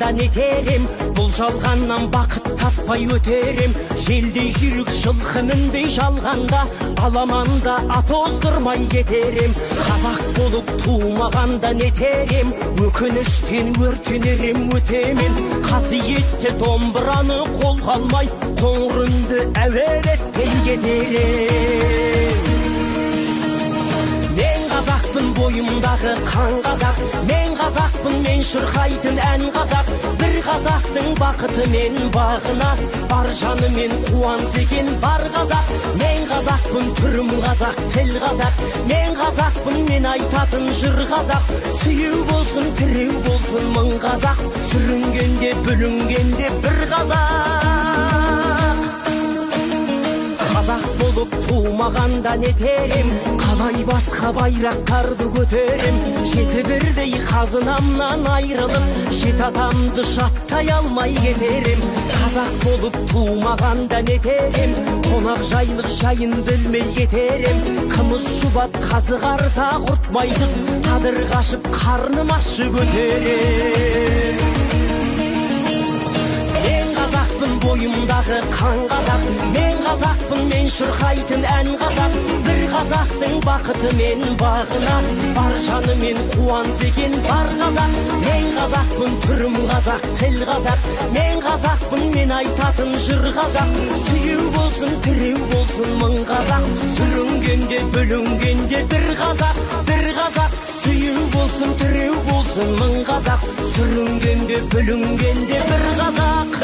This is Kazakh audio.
тумағанда нетерем, бұл жалғаннан бақыт таппай өтерем. Желдей жүрік жылқы мінбей жалғанда, аламанда ат оздырмай кетерем. Қазақ болып тумағанда нетерем, өкініштен өртенерем өтемен. Қасиетті домбыраны қолға алмай, қоңыр үнді әуелетпен кетерем. Мен қазақпын, бойымдағы қан қазақ, мен қазақпын, мен шырқайтын ән қазақ. Бір қазақтың бақыты мен бағына, бар жанымен қуанса екен бар қазақ. Мен қазақпын, түрім қазақ, тіл қазақ, мен қазақпын, мен айтатын жыр қазақ. Сүйеу болсын, тіреу болсын мың қазақ, сүрінгенде бүлінгенде бір қазақ. Қазақ болып тумағанда нетерем, қалай басқа байрақтарды көтерем. Жеті бірдей қазынамнан айрылып, жеті атамды жаттай алмай кетерем. Қазақ болып тумағанда нетерем, қонақ жайлық жайын білмей кетерем. Қымыз шұбат қазы қарта құртмайсыз, қадыр қашып қарным ащы көтерем. Бойымдағы қан қазақ, мен қазақпын, мен шырқайтын ән қазақ. Бір қазақтың бақыты мен бағына, бар жанымен қуанса екен бар қазақ. Мен қазақпын, түрім қазақ, тіл қазақ, мен қазақпын, мен айтатын жыр қазақ. Сүйеу болсын, тіреу болсын мың қазақ, сүрінгенде бүлінгенде бір қазақ, бір қазақ. Сүйеу болсын, тіреу болсын мың қазақ, сүрінгенде бүлінгенде бір қазақ.